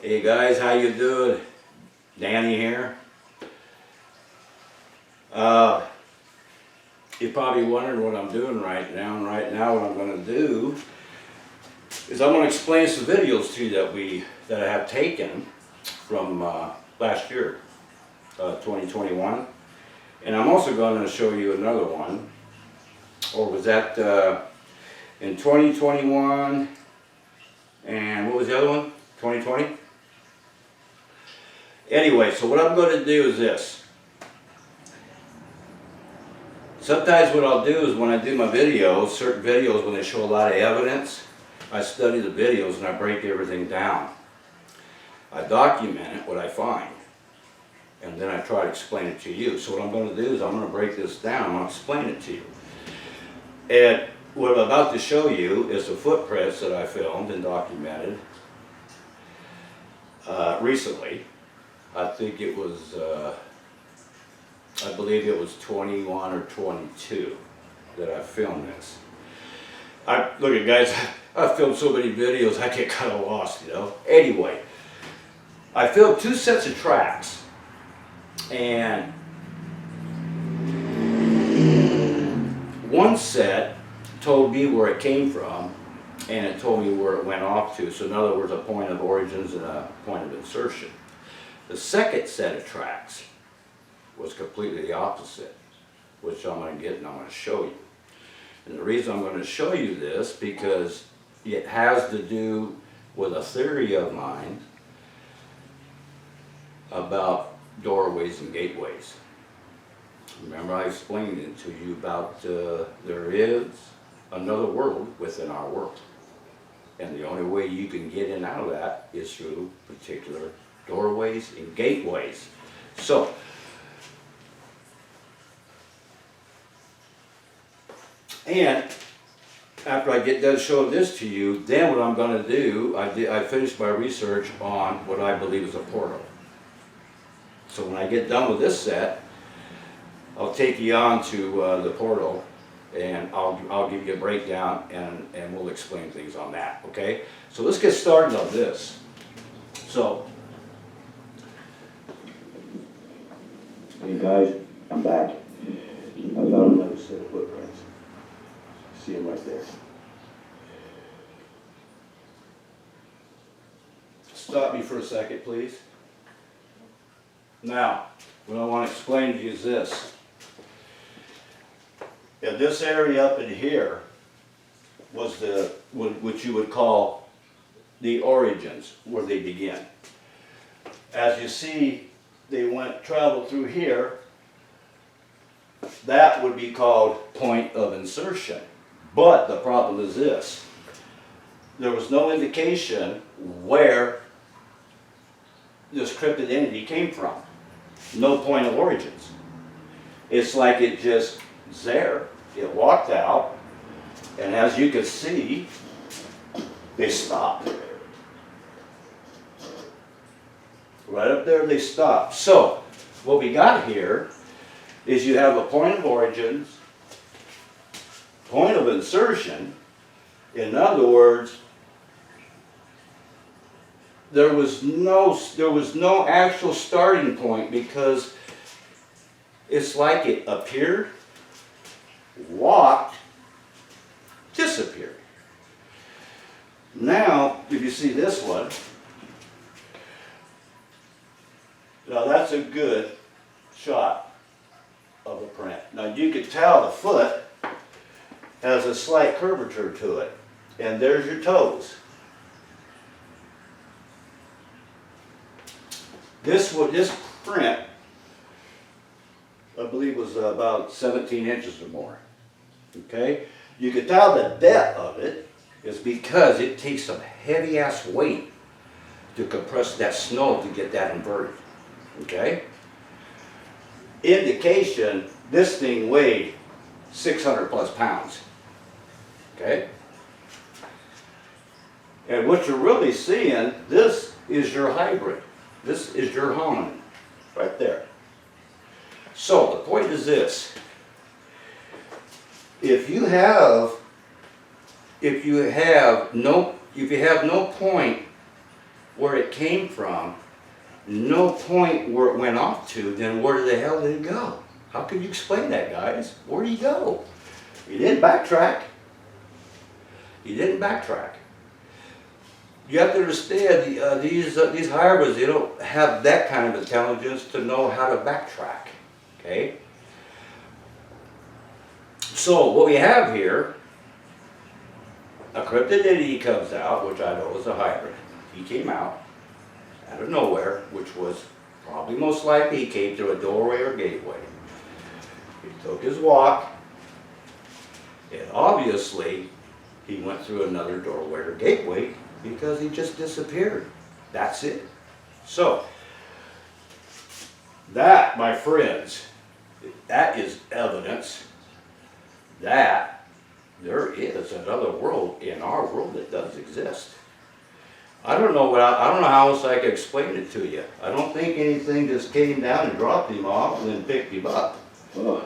Hey guys, how you doing? Danny here. You're probably wondering what I'm doing right now, and right now what I'm going to do is I'm going to explain some videos to you that I have taken from last year, 2021, and I'm also going to show you another one, or was that in 2021, and what was the other one? 2020? Anyway, so what I'm going to do is this. Sometimes what I'll do is when I do my videos, certain videos when they show a lot of evidence, I study the videos and I break everything down. I document it, what I find, and then I try to explain it to you. So what I'm going to do is I'm going to break this down, I'm going to explain it to you. And what I'm about to show you is the footprints that I filmed and documented recently. I think it was, I believe it was 21 or 22 that I filmed this. Look at guys, I've filmed so many videos I get kind of lost, you know. Anyway, I filmed 2 sets of tracks, and one set told me where it came from, and it told me where it went off to. So in other words, a point of origins and a point of insertion. The second set of tracks was completely the opposite, which I'm going to get and I'm going to show you. And the reason I'm going to show you this, because it has to do with a theory of mine about doorways and gateways. Remember I explained it to you about there is another world within our world. And the only way you can get in and out of that is through particular doorways and gateways. So, and after I get done showing this to you, then what I'm going to do, I finished my research on what I believe is a portal. So when I get done with this set, I'll take you on to the portal, and I'll give you a breakdown, and we'll explain things on that, okay? So let's get started on this. So, hey guys, I'm back. I found another set of footprints. See them right there. Stop me for a second, please. Now, what I want to explain to you is this. In this area up in here was what you would call the origins, where they begin. As you see, they traveled through here. That would be called point of insertion. But the problem is this. There was no indication where this cryptid entity came from. No point of origins. It's like it just was there. It walked out, and as you can see, they stopped. Right up there, they stopped. So, what we got here is you have a point of origins, point of insertion. In other words, there was no actual starting point, because it's like it appeared, walked, disappeared. Now, if you see this one, now that's a good shot of a print. Now you can tell the foot has a slight curvature to it, and there's your toes. This print, I believe, was about 17 inches or more. Okay? You can tell the depth of it is because it takes some heavy ass weight to compress that snow to get that inverted. Okay? Indication, this thing weighed 600 plus pounds. Okay? And what you're really seeing, this is your hybrid. This is your hominin, right there. So the point is this: if you have no point where it came from, no point where it went off to, then where the hell did it go? How could you explain that, guys? Where did he go? He didn't backtrack. He didn't backtrack. You have to understand, these hybrids, they don't have that kind of intelligence to know how to backtrack, okay? So what we have here, a cryptididity comes out, which I know is a hybrid. He came out of nowhere, which was probably most likely he came through a doorway or gateway. He took his walk, and obviously he went through another doorway or gateway because he just disappeared. That's it. So, that, my friends, that is evidence that there is another world in our world that does exist. I don't know how else I can explain it to you. I don't think anything just came down and dropped him off and then picked him up. Oh,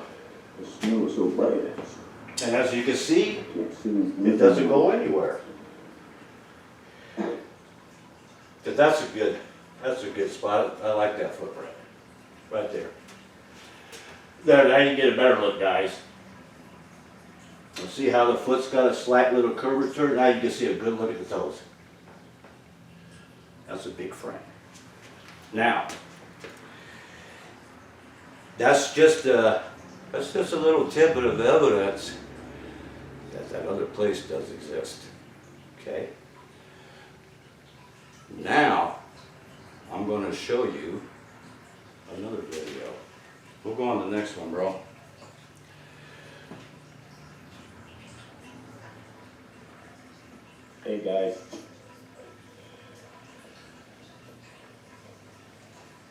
the snow was so bright. And as you can see, it doesn't go anywhere. But that's a good spot. I like that footprint. Right there. There, now you get a better look, guys. See how the foot's got a slight little curvature? Now you can see a good look at the toes. That's a big frame. Now, that's just a little tidbit of evidence that that other place does exist. Okay? Now, I'm going to show you another video. We'll go on to the next one, bro. Hey guys,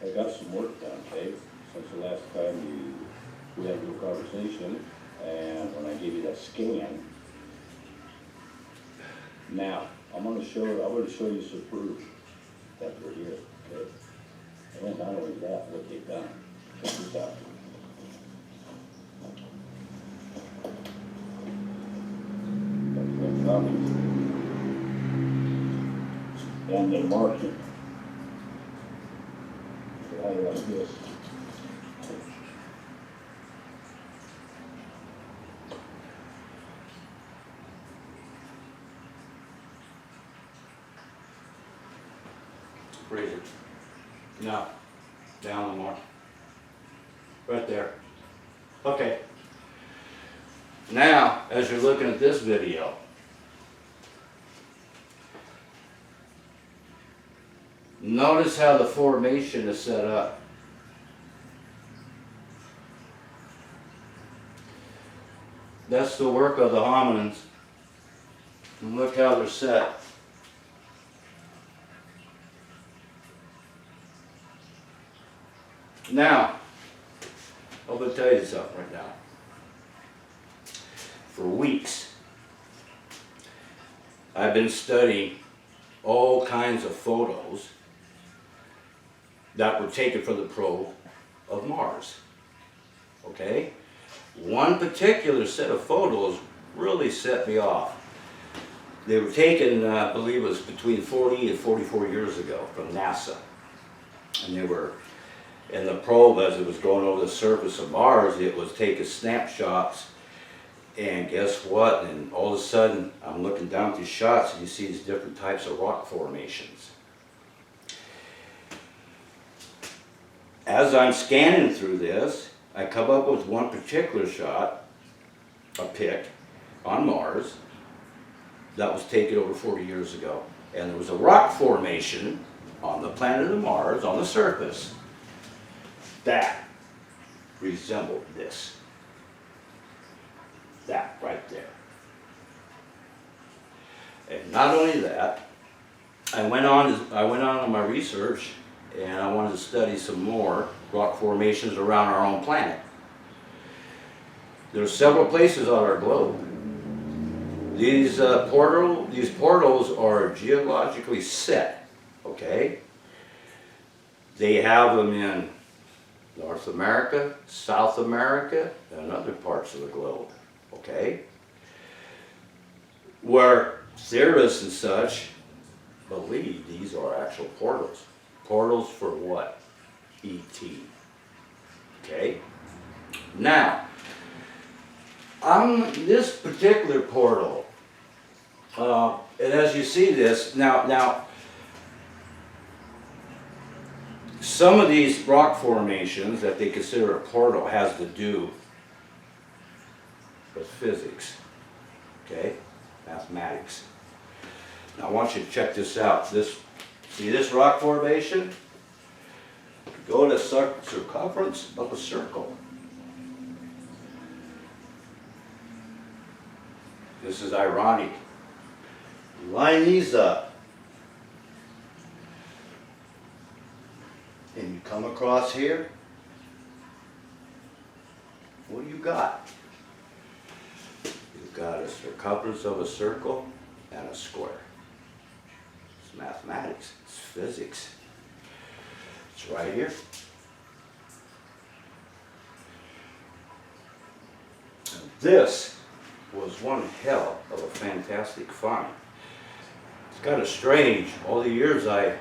I got some work done, Dave, since the last time we had a little conversation, and when I gave you that scan. Now, I'm going to show you some proof that we're here, okay? And not only that, what they've done. Check this out. That's copies. And they marked it. So how do you like this? Raise it. No. Down more. Right there. Okay. Now, as you're looking at this video, notice how the formation is set up. That's the work of the hominins. And look how they're set. Now, I'm going to tell you something right now. For weeks, I've been studying all kinds of photos that were taken from the probe of Mars. Okay? One particular set of photos really set me off. They were taken, I believe it was between 40 and 44 years ago from NASA. And they were in the probe, as it was going over the surface of Mars, it was taking snapshots. And guess what? And all of a sudden, I'm looking down at these shots and you see these different types of rock formations. As I'm scanning through this, I come up with one particular shot, a pic, on Mars, that was taken over 40 years ago. And there was a rock formation on the planet of Mars, on the surface, that resembled this. That right there. And not only that, I went on in my research and I wanted to study some more rock formations around our own planet. There's several places on our globe. These portals are geologically set, okay? They have them in North America, South America, and other parts of the globe, okay? Where theorists and such believe these are actual portals. Portals for what? ET. Okay? Now, on this particular portal, and as you see this, now, some of these rock formations that they consider a portal has to do with physics, okay, mathematics. Now I want you to check this out. See this rock formation? Go to circumference of a circle. This is ironic. Line these up, and you come across here. What do you got? You've got a circumference of a circle and a square. It's mathematics, it's physics. It's right here. And this was one hell of a fantastic find. It's kind of strange, all the years I've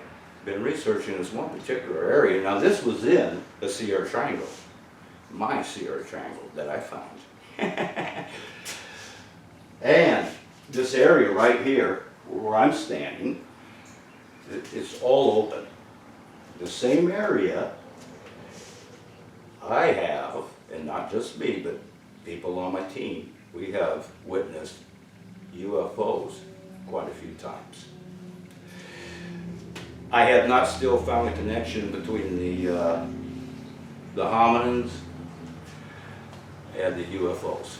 been researching this one particular area. Now this was in the Sierra Triangle, my Sierra Triangle that I found. And this area right here, where I'm standing, it's all open. The same area I have, and not just me, but people on my team, we have witnessed UFOs quite a few times. I have not still found a connection between the hominins and the UFOs.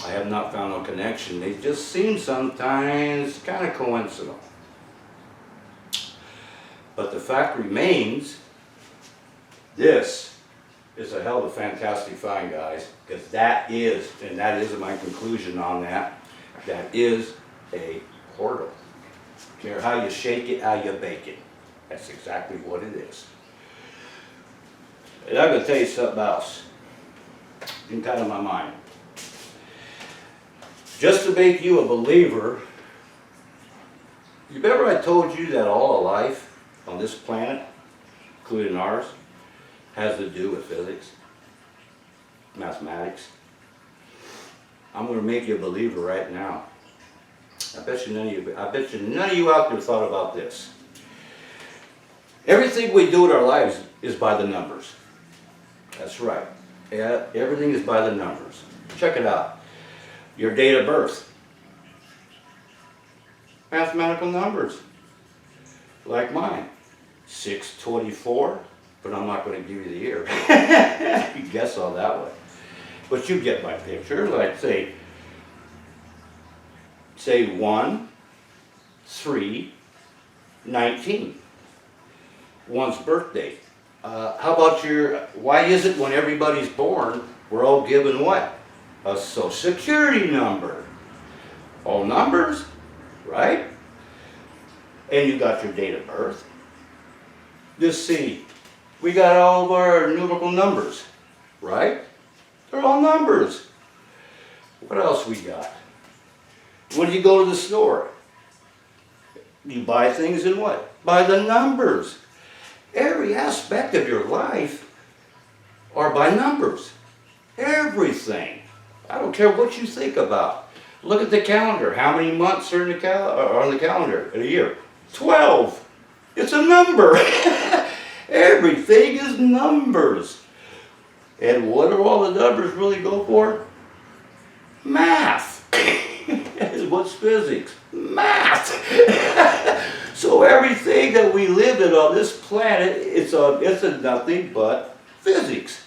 I have not found no connection. They just seem sometimes kind of coincidental. But the fact remains, this is a hell of a fantastic find, guys, because that is, and that is my conclusion on that, that is a portal. Care how you shake it, how you bake it. That's exactly what it is. And I'm going to tell you something else, in kind of my mind. Just to make you a believer, you remember I told you that all of life on this planet, including ours, has to do with physics, mathematics. I'm going to make you a believer right now. I bet you none of you out there thought about this. Everything we do in our lives is by the numbers. That's right. Yeah, everything is by the numbers. Check it out. Your date of birth. Mathematical numbers. Like mine. 6/24, but I'm not going to give you the year. You guess all that way. But you get my picture. Like say 1/3/19. One's birthday. How about why is it when everybody's born, we're all given what? A social security number. All numbers, right? And you got your date of birth. Just see, we got all of our numerical numbers, right? They're all numbers. What else we got? When you go to the store, you buy things in what? By the numbers. Every aspect of your life are by numbers. Everything. I don't care what you think about. Look at the calendar. How many months are on the calendar in a year? 12. It's a number. Everything is numbers. And what do all the numbers really go for? Math. What's physics? Math. So everything that we live in on this planet, it's a nothing but physics.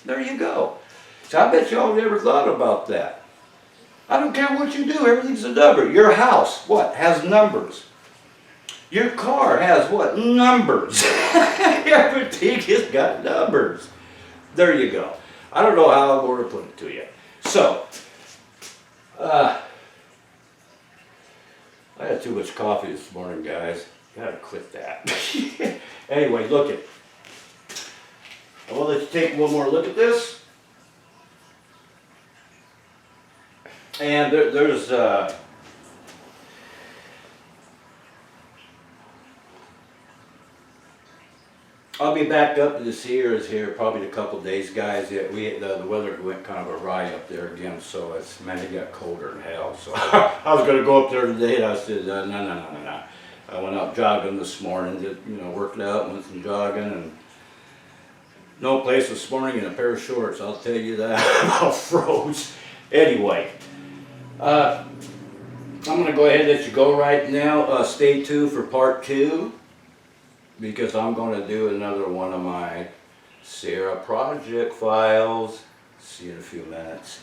There you go. So I bet y'all never thought about that. I don't care what you do, everything's a number. Your house, what? Has numbers. Your car has what? Numbers. Everything has got numbers. There you go. I don't know how I'm going to put it to you. So, I had too much coffee this morning, guys. Gotta quit that. Anyway, look at. I want to let you take one more look at this. And there's I'll be back up to the Sierras here probably in a couple days, guys. Yeah, the weather went kind of awry up there again, so it's, man, it got colder than hell. So I was gonna go up there today, and I said, no. I went out jogging this morning, just, worked out, went some jogging, and no place this morning in a pair of shorts, I'll tell you that. I froze. Anyway, I'm gonna go ahead and let you go right now. Stay tuned for part 2. Because I'm going to do another one of my Sierra project files. See you in a few minutes.